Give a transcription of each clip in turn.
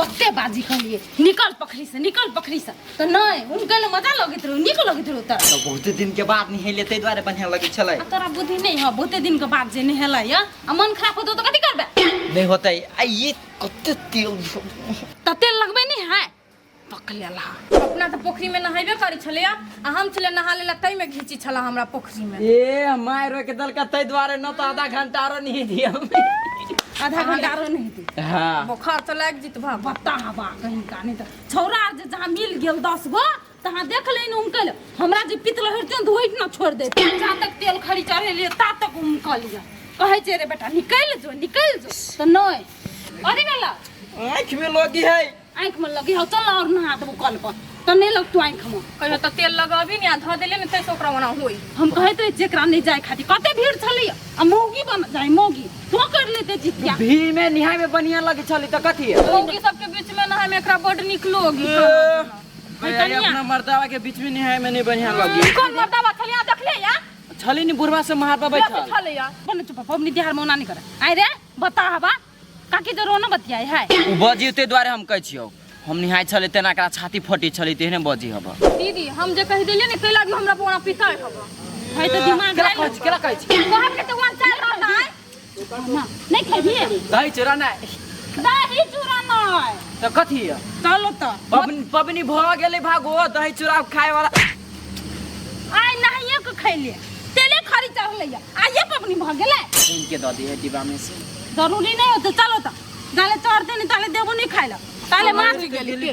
ओते बाजी कहलिए निकल पखरी से तो नहीं उनके लिए मजा लगित रहो निक लगित रहो त बहुते दिन के बाद नहेले तै द्वारे बढ़िया लगे छलै तोरा बुद्धि नहीं है बहुते दिन के बाद जे नहेला या मन खराब होतो तो कथि करबे नहीं होतै आ ये कते तेल लगबे नहीं है पकलेला अपना तो पोखरी में नहाइबे करी छले आ हम छले नहा लेला तई में घीची छला हमरा पोखरी में ए माय रो के दल का तै द्वारे न तो आधा घंटा रो नहीं दिया आधा घंटा रो नहीं थी हां बुखार तो लाग जित भा बता हवा कहीं का नहीं तो छौरा जे जहां मिल गेल 10 गो तहां देख लेन उनकल हमरा जे पितल हरते धोइत न छोड़ दे जा तक तेल खड़ी चढ़े ले ता तक उनकल जा कहे छे रे बेटा निकल जो तो नहीं अरे गला आंख में लगी है आंख में लगी हो चल और नहा देबो कल पर तो नहीं लग तू आंख में कहियो त तेल लगाबी नि आ ध देले न तै ओकरा बना होई हम कहते जेकरा नहीं जाए खाती कते भीड़ छली आ मोगी बन जाए मोगी तो कर लेते जितिया भीड़ में निहाय में बढ़िया लगे छली त कथि है मोगी सबके बीच में नहाए में एकरा बड निक लोगी अपना मर्दावा के बीच में निहाय में नहीं बढ़िया लगी कौन मर्दावा छलिया देख ले या छली नि बुढ़वा से महार पर बैठा छले या बन चुप पबनी दिहार मौना नहीं करे आइ रे बता हवा काकी तो रोना बतियाई है उ बजी ते द्वारे हम कहै छियो हम निहाय छले तेना एकरा छाती फटी छली तेहने बजी हबा दीदी हम जे कहि देलिए ने कैला भी हमरा पोना पिताई हबा है तो दिमाग केला कहै छी कहब के तो वन चाल रहता है नहीं खाइए दही चूरा नहीं दही चूरा नहीं तो कथि है चलो तो पबनी भ गेले भागो दही चूरा खाए वाला आइ नहिए के खैले तेले खरी चढ़ले आइए पबनी भ गेले इनके द दिए डिब्बा में से जरूरी नहीं होते चलो तो जाले चढ़ते नहीं ताले देबो नहीं खाइला ताले माछ गेली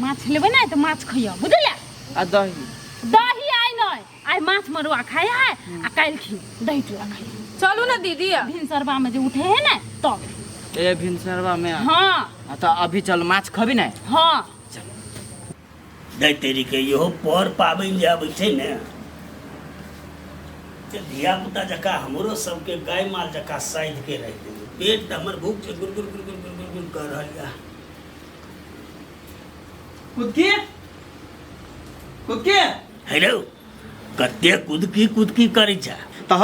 माछ लेबै ना तो माछ खइयो बुझले आ दही आई नहीं आई माछ मरुआ खाए है आ काल खी दही चूरा खाए चलू ना दीदी भिनसरवा में जो उठे है ना तब ए भिनसरवा में हां तो अभी चल माछ खबी ना हां दे तेरी के यो पर पाबन जाबै छै ने ते धिया पुता जका हमरो सबके गाय माल जका साइड के रह दे पेट त हमर भूख से गुर कर रहल या खुद के हेलो कते कुदकी करै छ तो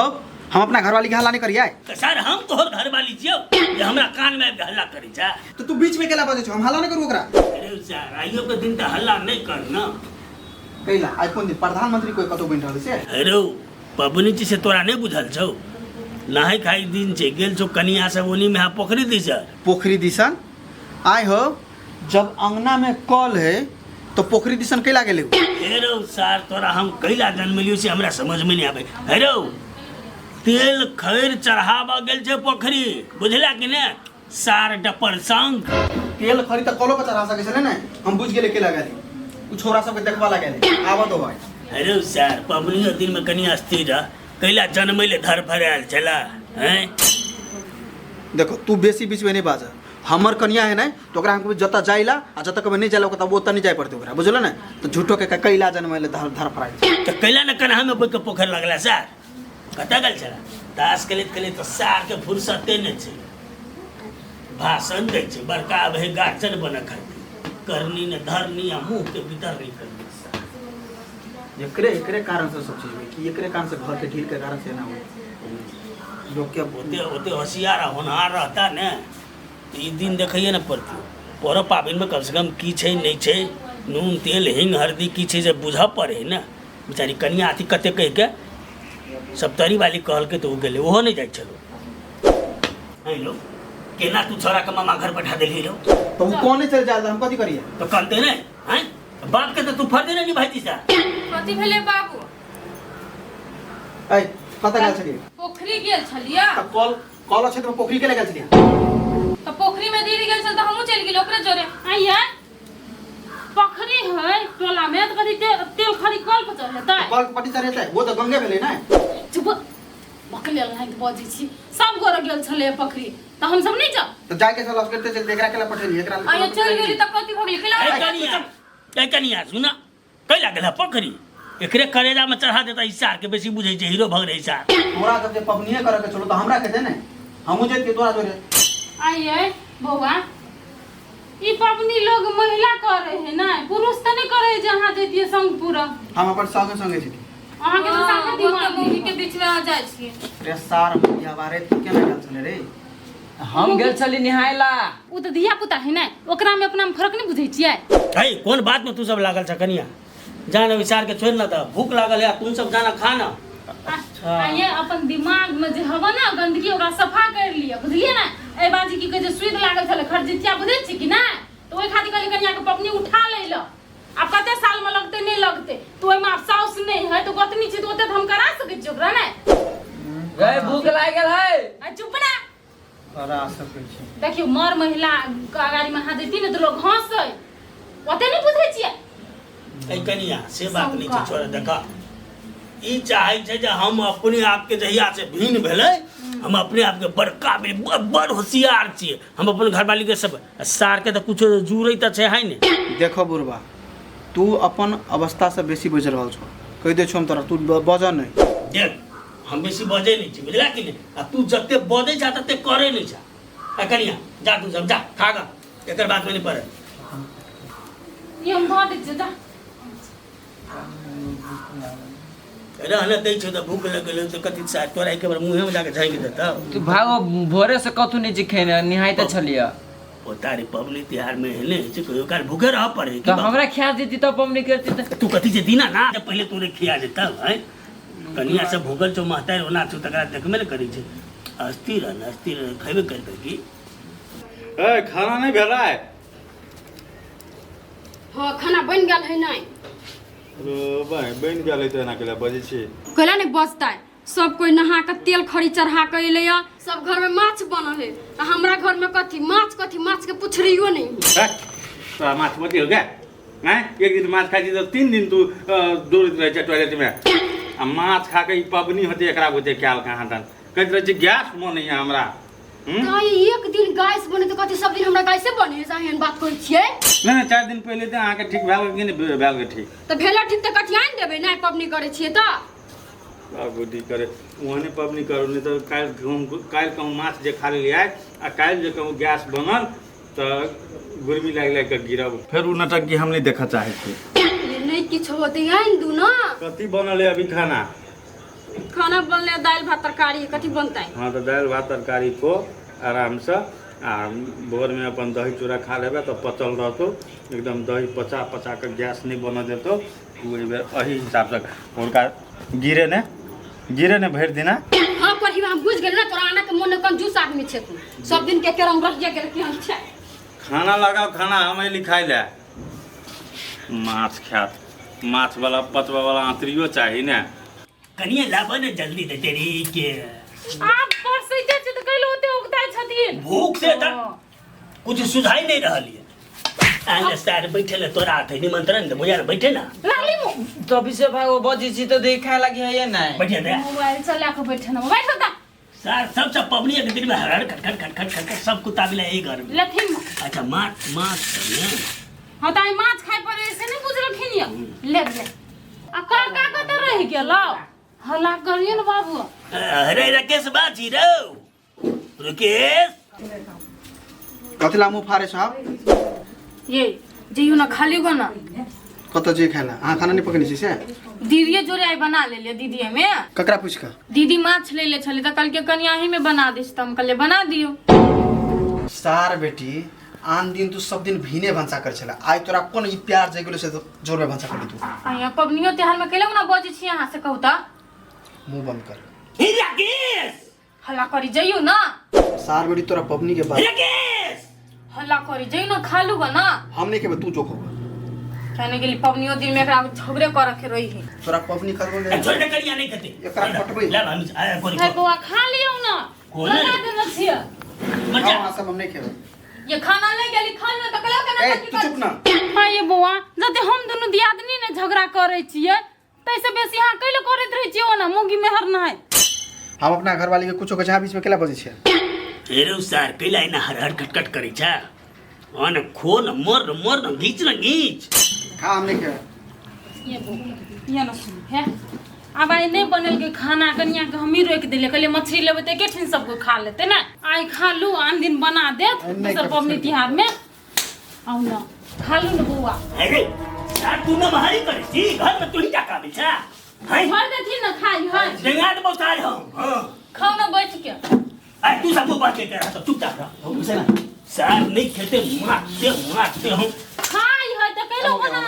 हम अपना घरवाली के हल्ला नहीं करिए त सर हम तोहर घरवाली छियौ जे हमरा कान में हल्ला करै छ तो तू बीच में केला बजे छो हम हल्ला नहीं करू ओकरा अरे सर आइयो के दिन त हल्ला नहीं कर न कैला आइफोन दिन प्रधानमंत्री कोई कतो बैठ रहल छै हेलो पबनी जी से तोरा नहीं बुझल छौ नहाय खाई दिन छै गेल छौ कनिया से ओनी में पोखरी पोखरी दिसन आय हो जब अंगना में कल है तो पोखरी दिसन कैला गेले हेरो सर तोरा हम कैला जन्मलियो से हमरा समझ में नहीं आवे हेरो तेल खैर चढ़ावा गेल छै पोखरी बुझला कि ने सार डपर संग तेल खरी त कलो पर चढ़ा सके छले ने हम बुझ गेले केला गेले उ छोरा सब के देखवा लागले आवा दो भाई हेरो सर पबनी दिन में कनिया स्थिर कैला जन्मले धर फराल चला हैं देखो तू बेसी बीच में नहीं बाजा हमर कनिया है ना तो ओकरा हमको जता जाइला आ जता कबे नहीं जाइला तब ओता नहीं जाय पड़ते ओकरा बुझलो ना तो झूठो के कैला जन्मले धर धर फराल तो कैला न कन्हा में बोल के पोखर लगला सर कता गल चला दास कले तो सार के फुर्सते नहीं छै भाषण दै छै बड़का भई गार्जन बन खाती करनी ने धरनी आ मुंह के भीतर नहीं करनी एकरे कारण से सब चीज हुई कि एकरे कारण से घर के ढील के कारण से ना हुई लोग के होते होशियार होनहार रहता ने तो ये दिन देखिए ना पड़ती पर पाबन में कम से कम की छै नहीं छै नून तेल हिंग हल्दी की छै जब बुझ पड़े ना बेचारी कनिया अथी कते कह के सप्तरी वाली कहल के तो वो गेले ओहो नहीं जाय चलो हेलो केना तू छोरा के मामा घर बैठा देली रो तो वो कौन नहीं चल जाए हम कथी करिए तो कहते ने हैं बात के तो तू फर्ज नहीं भाईती सा कथि भेले बाबू ए कत गेल छलिए पोखरी गेल छलिया त कल क्षेत्र में पोखरी के ले गेल छलिए तो पोखरी में दीदी गेल छल त हमहु चल गेल ओकरे जोरे आइए पोखरी है टोला में तो कथी तेल खरी कल पर चढ़ले त कल पटी चढ़े छै वो तो गंगे भेले ना चुप बकले लाइन बजी छी सब गोर गेल छले पोखरी तो हम सब नहीं जा तो जाके चल करते चल एकरा केला पठेली एकरा आयो चल गेली त कथि भ गेल केला कनिया सुना कैला गेला पोखरी एकरे करेजा में चढ़ा देता हिसार के बेसी बुझै छै हीरो भग रही सार तोरा जब पबनीए करे के चलो तो हमरा कहते ने हमहु जे के तोरा जोरे आइए बौआ ई पबनी लोग महिला करे है ना पुरुष त नहीं करे जहां देतिए संग पूरा हम अपन संगे संगे छी अहाँ के तो साथे दिमाग मूवी के बीच में आ जाय छी रे सार भैया बारे तू केना गेल छले रे हम गेल छली निहाय ला। उ तो धिया पुता है ना, ओकरा में अपना में फर्क नहीं बुझै छियै। है कौन बात में तू सब लागल छ कनिया? जाना विचार के छोड़ ना, तो भूख लागल है, तुम सब जाना खाना। आ ये अपन दिमाग में जे हवा ना गंदगी ओकरा सफा कर लिया, बुझलिए ना? ए बाजी की जे सुई लागल छले खरजितिया बुझै छी कि ना, तो ओइ खातिर कहली कनिया के पपनी उठा ले लो। अब कते साल में लगते नहीं लगते, तो ओइ में आप साउस नहीं है तो गोतनी छी तो ओते हम करा सकै छी ओकरा ना। गए भूख लागल है। आ चुप ना। करा सकै छी। देखियो मर महिला गाड़ी में हाथ देती ना तो लोग हंसै, ओते नहीं बुझै छियै। ए कनिया से बात नहीं छै, छोड़ देखा। ई चाहे छै जे हम अपने आप के जहिया से भिन्न भेलै, हम अपने आप के बड़का बड़ होशियार छियै। हम अपन घरवाली के सब सार के तो कुछ जुरै त छै है ने। देखो बुढ़बा, तू अपन अवस्था से बेसी बुझ रहल छौ। कहि दे छौ हम तोरा, तू बजा नहीं। देख हम बेसी बजे नहीं छी, बुझला कि नहीं? आ तू जते बजे जा तते करे नहीं छा। ए कनिया जा तू सब जा खा गा, एकर बात में नहीं पड़े। ये हम बहुत दे जा। रहने दै छौ त भूख लगल त कथि सा तोरा एक बार मुंहे में जाके झाँक देता। तू भागो भोरे से कथु नहीं खेने निहाय त छलिया। ओ तारे पबनी तिहार में हेले से कहियो काल भूखे रह पड़े तो हमरा खिया देती तब हम नहीं करती त। तू कथि से दीना ना जब पहले तोरे खिया देता है। कनिया से भूगल छौ महतार ओना छौ तकरा देखबे न करै छै। अस्थिर खैबे करबै की? ए खाना नहीं भेला है? हाँ खाना बन गया है नहीं। रो भाई बन गया है तो एना केला बजे छी। कहला नहीं बचता है, सब कोई नहा के तेल खड़ी चढ़ा के अइले या, सब घर में माछ बनल है। आ हमरा घर में कथी माछ के पुछरियो नहीं। तो माछ मती हो गया हैं? एक दिन माछ खाई तो 3 दिन तू दौड़त रहे टॉयलेट में। आ माछ खा के ई पबनी होते एकरा बुझे क्याल कहां तन कहत रहे गैस बने है हमरा। काहे एक दिन गैस बने तो कथी सब दिन हमरा गैसे बने है? बात करै छियै नहीं 4 दिन पहले तो आके ठीक भेल कि नहीं भेल के ठीक? तो भेला ठीक तो कथी आइन देबै नहीं पबनी करे छियै तो। बुद्धि करे ओहने पबनी करू नहीं तो काल कहूँ माछ जे खा लिया आ काल जे कहूँ गैस बनल तो गुरमी लाग के गिरब। फिर उ नाटक की हम नहीं देखा चाहे थे। नहीं किछ होते आइन दू ना। कथी बनल है अभी खाना? खाना बनले दाल भात तरकारी, कथी बनता है? हाँ तो दाल भात तरकारी को आराम से आ भोर में अपन दही चूड़ा खा लेबे तो पचल रहतो एकदम। दही पचा के गैस नहीं बन देतो। अही हिसाब से उनका गिरे ने भर देना। हाँ पर हम बुझ गेल ना तोरा आना के मन कंजूस आदमी छै तू। सब दिन के रंग रह जे गेल कि हम छै। खाना लगाओ, खाना हमें लिखाई ले। माछ खात माछ वाला पचवा वाला आंतरियो चाहिए ना। कनिया लाबा ने जल्दी दे तेरी के। आप परसैते छ त कैलो होते उगताय छथिन। भूख से त कुछ सुझाई नहीं रहल है। आने सार बैठे ले तोरा आथे निमंत्रण दे बुझा बैठे ना। लाली मु तभी से भागो बजी छी तो देखाय लगी है ये नहीं। बैठे दे मोबाइल चला के बैठे ना बैठ दा। सार सब पबनी के दिन में हर खट सब कुत्ता बिला यही घर में। लथिन अच्छा माछ ने हाँ ताई माछ खाए पर ऐसे नहीं बुझलखिन या ले आ का कत रह गेलो हल्ला करिए न बाबू। अरे राकेश बाजी रो रुकेश कथी ला मुँह फाड़े साहब? ये जइयो ना खाली गो ना। कत जे खाला अहाँ खाना नहीं पकनी छी से? दीदीए जोरे आई बना ले लिया दीदीए में। ककरा पूछ के? दीदी माछ ले ले छले त कल के कनिया ही में बना दिस त हम कल बना दियो। सार बेटी आन दिन तू सब दिन भीने भंसा कर छला, आई तोरा कोन ई प्यार जे गेलो से तो जोर में भंसा कर तू। आया पबनियो त्योहार में केले ना बजे छी यहां से कहू त मुंह बंद कर। हे राकेश हल्ला करी जइयो ना। सार बेटी तोरा पबनी के बाद राकेश हल्ला करी जइयो ना खा लूगा ना। हम नहीं केबे तू जो खो। कहने के लिए पबनियो दिन में एकरा झगड़े कर के रही है। तोरा पबनी करबो ले छोड़ दे करिया नहीं खाते एकरा पटबै ला हम आया कोरी है बुआ खा लियो ना कोने? लगा देना छिए। मजा हां सब हम नहीं केबे। ये खाना ले गेली खा ले त कला के ए ना तू चुप ना। हां ये बुआ जते हम दोनों दियादनी ने झगड़ा करे छिए तैसे बेसी हां कैले करैत रही छिए ना मुगी मेहर ना है। हम अपना घरवाली के कुछो के जहां बीच में केला बजे छे? हेरो सार कैला इना हर खटखट करै छ अन खो न मर न घीच खा हम नहीं केबे। ये बुआ ये ना सुन है अब आई नहीं बनल के खाना कनिया के हम ही रोक देले कहले मछली लेबे त के ठिन सब को खा लेते ना। आई खा लू आन दिन बना दे दूसर पबनी तिहार में आउ ना खा लू न बुआ। अरे सार तू न मारी करे छी घर में तू ही का बिल छ है भर देथी ना खाई है जंगा दे बहुत हम हां खाओ ना बैठ के। आई तू सब बात के रहा तो चुपचाप रह हमसे ना सार नहीं खेते मारते हम खाई है त कैलो बना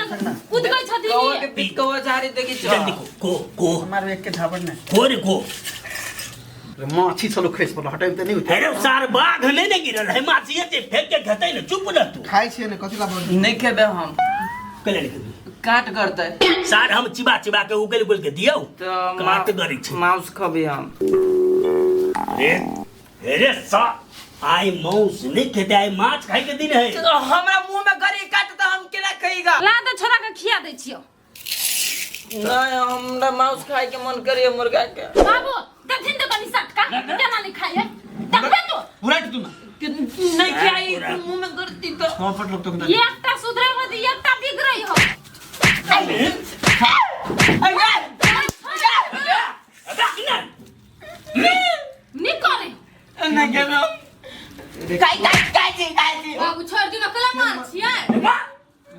कूद गई छथी कौवा के पीठ कौवा झाड़ी देखी जल्दी को हमारे एक के झापड़ ने को रे को माछी चलो खेस पर हटाइ त नहीं होते अरे सार बाघ नहीं ना गिरल है माछी जे फेंक के खतै न चुप रह तू खाइ छिए ने कथि ला बोल नहीं खेबे हम कले निकल काट करते सार हम चिबा के उगल बोल के दियौ तो काट करै छै मांस खबे हम अरे सा आई मांस नहीं खेते आई माछ खाए के दिन है तो हमरा मुंह में गरी काट तो हम केना खइगा ला तो छोरा के खिया दै छियो नहीं हमरा मांस खाए के मन करिए मुर्गा के बाबू देखिन त कनी सटका केना नहीं खाए देखबे तो पूरा तू ना नहीं खाई मुंह में गरती तो हां फट लोग तो एकटा सुधरे हो दी एकटा बिगड़ई हो नहीं करे नहीं खेबे बाबू छोड़ दी ना कला मार छिए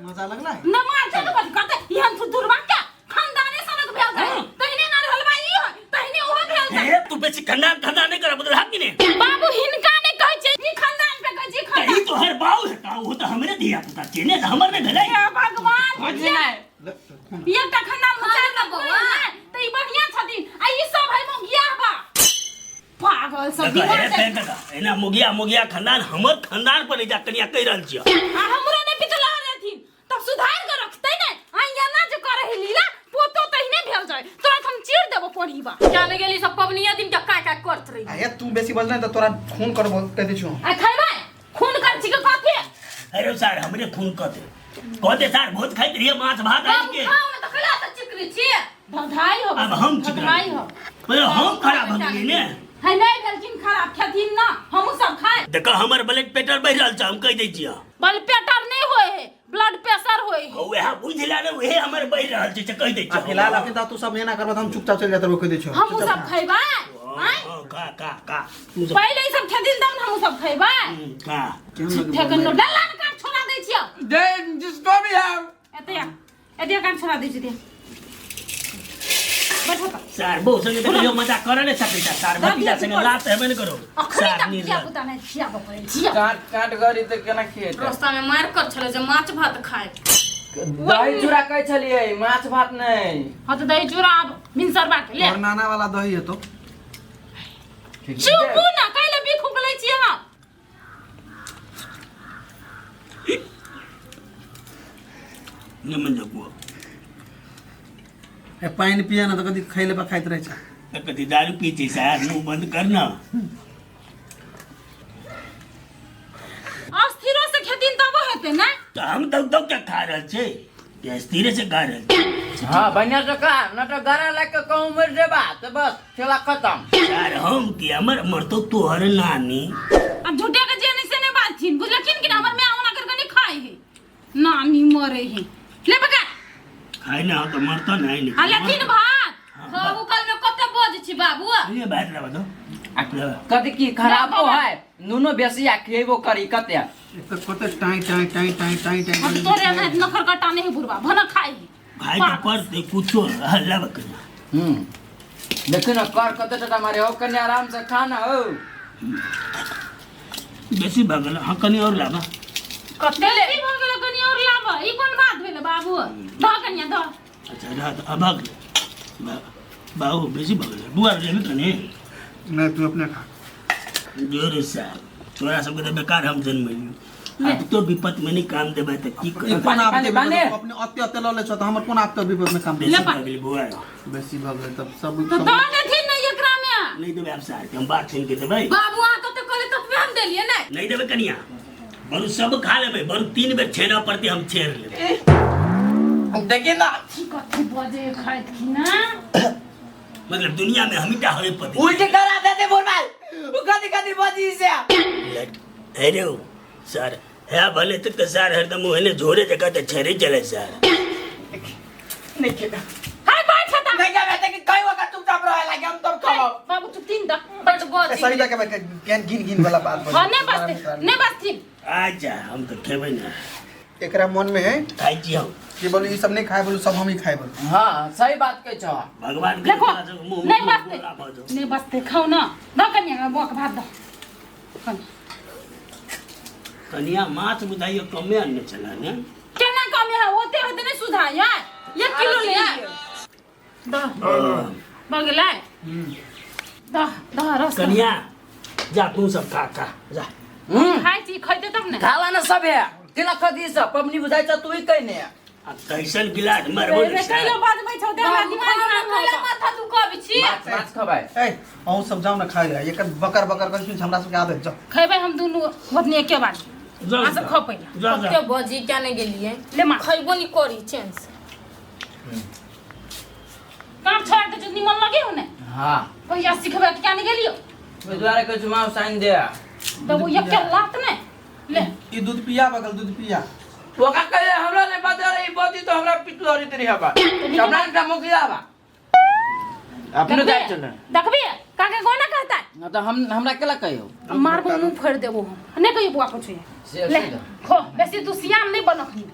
मजा लगला है न मार के कथि करते यहन से दूरबा के खानदाने सनक भेल जाए तहिने ना हलवाई हो तहिने ओहो भेल जाए ए तू बेसी खंडान नहीं कर बदल हाथ ने बाबू हिनका ने कहै छै ई खानदान पे कहै छै खानदान ई तो हर बाऊ है का वो तो हमरे दिया पता चेने हमर ने भेलै हे भगवान नहीं एकटा खानदान में चार ना भगवान त ई बढ़िया छथिन आ ई सब है मोगिया बा पागल सब अरे दिमाग पेट का एना मुगिया खानदान हमर खानदान पर जा कनिया कह रहल छियै आ हमरो ने पितला रहथिन तब सुधार के रखतै ने आ एना जे करे है लीला पोतो तहिने भेल जाय तुरंत हम चीर देबो पड़ीबा जाने गेली सब पबनिया दिन के का करत रही आ तू बेसी बजना त तोरा खून कर बोल कह दै छु आ खैबै खून कर छी के कथि अरे सार हमरे खून कहते सार भोज खाइत रहिए माछ भात आज के खाओ ना तो कला से चिकरी छिए भधाई हो अब हम चिकनाई हो पर हम खराब हो गेली ने है नहीं भेलखिन खराब खेथिन ना हमहू सब खाए देखा हमर ब्लड प्रेशर बढ़ रहल छै हम कह दै छियै बल पेटर नहीं होए है ब्लड प्रेशर होए है ओहे बुझला ने ओहे हमर बढ़ रहल छै कह दै आ छियै फिलहाल अखन त तू सब एना करबा त हम चुपचाप चल जात रहो कह दै छु हमहू सब खैबै का पहले ई सब खेथिन तब हमहू सब खैबै का ठेकन नो डल्ला का छोड़ा दै छियो दे जिसको भी हम एते कान छोड़ा दै छी बैठो त सार बहुत संगे देखियो मजाक करे ने सकैता सार भतीजा संगे लात हेबे न करो अखनी सार तक नीर किया पता नहीं छिया पड़े छिया काट गरी तो केना खेत रास्ता में मार कर छले जे माछ भात खाए दही चूड़ा कह छलिए माछ भात नहीं हां तो दही चूड़ा अब मिनसरबा के ले और नाना वाला दही है तो चुपू ना कैले भी खुगलै छियै हम निमन जको ए पानी पिया ना तो कदी खैले बा खाइत रहे छ कति दारू पी छै सार मुंह बंद करना अस्थिरो से खेतिन तब हेते ना तो हम दब क्या खा रहल छै या स्थिर से खा रहल छै हां बढ़िया से का न तो गारा लेके कहूं मर जेबा तो बस खेला खत्म सार हम की हमर मरतो तोहर नानी अब झूठे के जेने से ने बात थी बुझलखिन कि हमर में आउना करके नहीं खाए है नानी मरे है ले बका खाइ ना तो मरतो नहीं आ लेकिन भात बाबू कल में कते बज छी बाबू ये बात ला बतो कथी की खराब हो है नुनो बेसिया खेबो करी कते एक कते टाई अब तोरे हाथ नखर कटा नहीं बुरबा भना खाई खाइ तो पर ते कुछो हल्ला बकना लेकिन कर कते टटा मारे हो कन्या आराम से खाना हो बेसी भगल हां कनी और लाबा कते ले भगल कनी और लाबा ई कोन बात भेले बाबू द कन्या द अच्छा रात अभाग बाबू बेसी भगल बुआ ले कनी नहीं तू अपने खा जोर से तोरा सबके तो बेकार हम जन्म अब तो विपत में नहीं काम देबे त की कर कोन आप पानी, पानी। अपने अत्य ल ले छ त हमर कोन आप त विपद में काम दे बेसी भगल बुआ बेसी भ गए तब सब तो द देथिन नहीं एकरा में नहीं देबे आप सार हम बात सुन के देबे बाबू आ कते कहले तब हम देलिए ना नहीं देबे कनिया बरु सब खा लेबे बरु 3 बेर छेना पड़ते हम छेड़ लेबे देखिए ना कथि बजे खाइत की ना मतलब दुनिया में हम ही टा हरे पति उल्टी करा देते बोल कथी कथी बजी से अरे सर है भले तो सर हरदम ओहने झोरे जगह ते छेरे चले सर नहीं खेबे हाय बैठ था नहीं खेबे कि कई वक्त चुपचाप रहे लागे हम तब खाओ बाबू तू 3 द बट बज सही जगह में गिन वाला बात हां नहीं बसते नहीं बसती आजा हम तो खेबे ना एकरा मन में है खाई छी हम कि बोले ई सब नहीं खाए बोले सब हम ही खाए बोले हां सही बात कह छ भगवान के देखो मुंह नहीं में बसते बोला भजो नहीं बसते खाओ ना द कन्या में बोक भात द कनिया माछ बुझाइए कमे अन्य चला ने केना कम है ओते होते नहीं सुधाय 1 किलो ले बगला रस कनिया जा तू सब खा जा खाई छी खइते तब ने खाला ना सब है तिला खदी सब पबनी बुझाइ छ तू ही कहने आ कैसन गिलास मरबो रे कइलो बात बै छौ हमरा दिमाग खराब होला माथा दुखाबी छी माछ खबाय ए अहूँ सब जाओ ना खाए ले एक बकर बकर कर हमरा सबके आदत जाओ खइबै हम दुनु ओतनी एके बार जा आ सब खा पहिला जा के बजी क्या नहीं गेलिए ले मां खइबो नहीं करी चैन से काम छोड़ दे जो निमन लगे हो ने हां पहिया सिखबे क्या नहीं गेलियो ओइ द्वारे कहै छु मां साइन दे तो वो एक के लात ने ले ई दूध पिया बगल दूध पिया तो का कहे हमरा ने बता रही बोती तो हमरा पितलरी तेरी हबा हमरा का मुखिया बा अपने जाय चल देखबी काके कोना कहता है ना तो हम हमरा केला कहियो मारबो मुंह फोड़ देबो हम ने कहियो बुआ कुछ से ले खो बेसी तू सियाम नहीं बनखनी